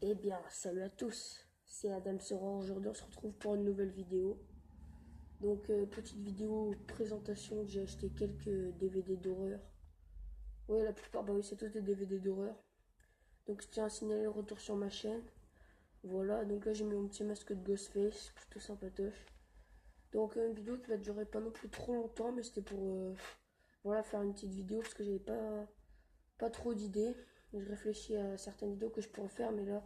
Eh bien, salut à tous, c'est Adam Sora. Aujourd'hui, on se retrouve pour une nouvelle vidéo. Donc, petite vidéo présentation. J'ai acheté quelques DVD d'horreur. Ouais, la plupart, bah oui, c'est tous des DVD d'horreur. Donc, je tiens à signaler le retour sur ma chaîne. Voilà, donc là, j'ai mis mon petit masque de Ghostface, plutôt sympatoche. Donc, une vidéo qui va durer pas non plus trop longtemps, mais c'était pour voilà, faire une petite vidéo parce que j'avais pas trop d'idées. Je réfléchis à certaines vidéos que je pourrais faire, mais là,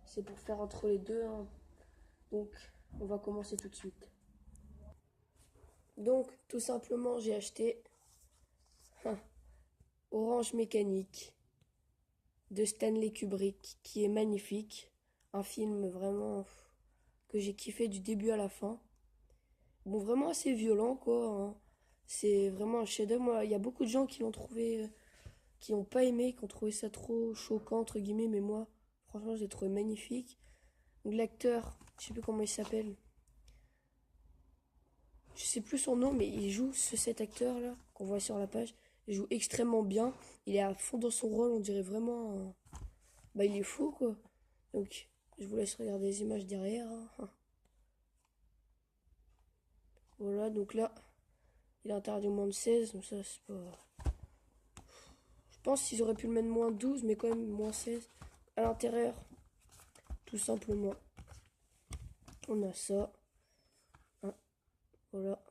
c'est pour faire entre les deux, hein. Donc, on va commencer tout de suite. Donc, tout simplement, j'ai acheté Orange Mécanique de Stanley Kubrick, qui est magnifique. Un film vraiment que j'ai kiffé du début à la fin. Bon, vraiment assez violent, quoi, hein. C'est vraiment un chef-d'œuvre. Moi, il y a beaucoup de gens qui l'ont trouvé, qui n'ont pas aimé, qui ont trouvé ça trop choquant, entre guillemets, mais moi, franchement, je l'ai trouvé magnifique. Donc, l'acteur, je sais plus comment il s'appelle. Je sais plus son nom, mais il joue cet acteur-là, qu'on voit sur la page. Il joue extrêmement bien. Il est à fond dans son rôle, on dirait vraiment... bah, il est fou, quoi. Donc, je vous laisse regarder les images derrière, hein. Voilà, donc là, il est interdit au moins de 16, donc ça, c'est pas... Je pense qu'ils auraient pu le mettre moins 12, mais quand même moins 16. À l'intérieur, tout simplement, on a ça. Hein, voilà.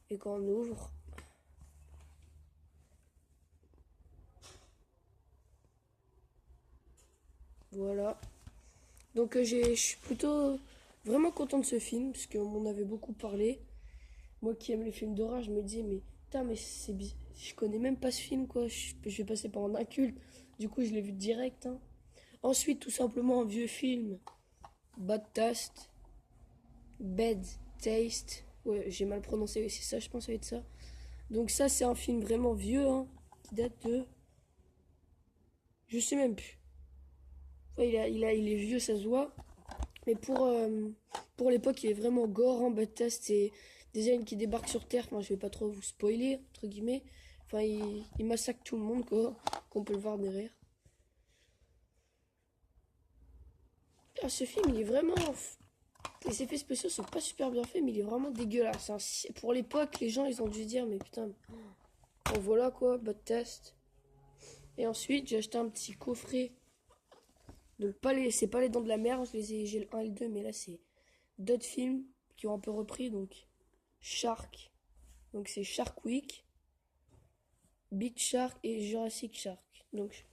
Et quand on ouvre... Voilà. Donc je suis plutôt vraiment content de ce film, parce qu'on m'en avait beaucoup parlé. Moi qui aime les films d'horreur, je me disais, mais putain, mais je connais même pas ce film, quoi. Je vais passer par un inculte. Du coup, je l'ai vu direct, hein. Ensuite, tout simplement, un vieux film. Bad Taste. Bad Taste. Ouais, j'ai mal prononcé, c'est ça, je pense, ça va être ça. Donc ça, c'est un film vraiment vieux, hein, qui date de... Je sais même plus. Ouais, il est vieux, ça se voit. Mais pour l'époque, il est vraiment gore, hein. Bad Taste, c'est des aliens qui débarquent sur Terre. Enfin, je vais pas trop vous spoiler, entre guillemets. Enfin, il massacre tout le monde, quoi. Qu'on peut le voir derrière. Ah, ce film, il est vraiment... Les effets spéciaux sont pas super bien faits, mais il est vraiment dégueulasse, hein. Pour l'époque, les gens, ils ont dû se dire, mais putain... Bon, voilà, quoi, Bad Taste. Et ensuite, j'ai acheté un petit coffret. Donc, c'est pas les Dents de la Mer, j'ai le 1 et le 2, mais là, c'est d'autres films qui ont un peu repris, donc... Shark. Donc c'est Shark Week, Big Shark et Jurassic Shark. Donc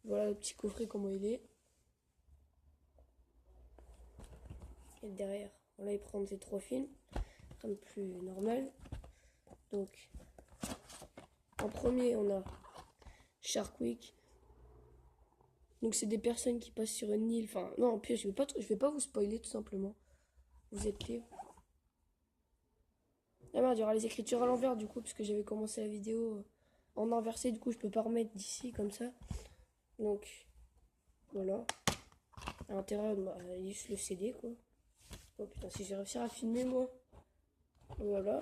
voilà le petit coffret comment il est. Et derrière, on va y prendre ces trois films. Un peu plus normal. Donc en premier on a Shark Week. Donc c'est des personnes qui passent sur une île. Enfin non, puis je vais pas vous spoiler tout simplement. Vous êtes libres. Ah merde, il y aura les écritures à l'envers du coup, parce que j'avais commencé la vidéo en inversé, du coup je peux pas remettre d'ici comme ça. Donc voilà. À l'intérieur, bah, il y a juste le CD quoi. Oh putain, si j'ai réussi à filmer moi. Voilà.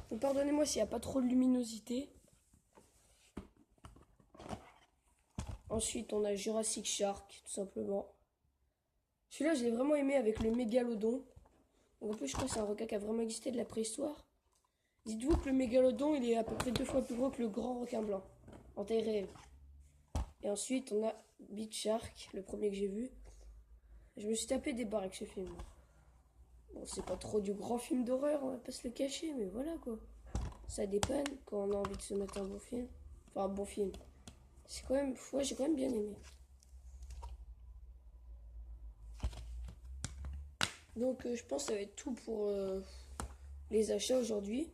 Donc pardonnez-moi s'il n'y a pas trop de luminosité. Ensuite, on a Jurassic Shark, tout simplement. Celui-là, je l'ai vraiment aimé avec le mégalodon. Donc, en plus, je crois que c'est un requin qui a vraiment existé de la préhistoire. Dites-vous que le mégalodon, il est à peu près 2 fois plus gros que le grand requin blanc, en taille réelle. Et ensuite, on a Big Shark, le premier que j'ai vu. Je me suis tapé des barres avec ce film. Bon, c'est pas trop du grand film d'horreur, on va pas se le cacher, mais voilà quoi. Ça dépanne quand on a envie de se mettre un bon film. Enfin, un bon film. C'est quand même... Ouais, j'ai quand même bien aimé. Donc, je pense que ça va être tout pour les achats aujourd'hui.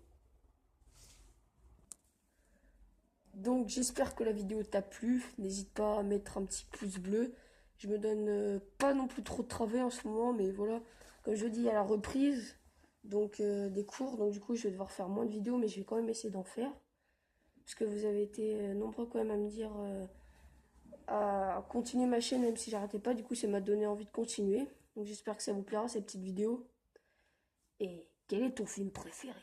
Donc, j'espère que la vidéo t'a plu. N'hésite pas à mettre un petit pouce bleu. Je me donne pas non plus trop de travail en ce moment, mais voilà. Comme je dis, il y a la reprise, donc des cours. Donc, du coup, je vais devoir faire moins de vidéos, mais je vais quand même essayer d'en faire. Parce que vous avez été nombreux quand même à me dire... à continuer ma chaîne même si j'arrêtais pas. Du coup, ça m'a donné envie de continuer. Donc j'espère que ça vous plaira cette petite vidéo. Et quel est ton film préféré?